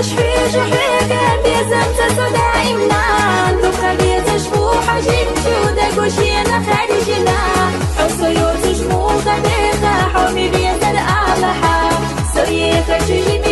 شفيج وحيقان بيزمت دائما تخليت شفوح جيت ودك وشينا خارجنا حصيوت شموخ بيخا حومي بيزر أمحا سويخ جيت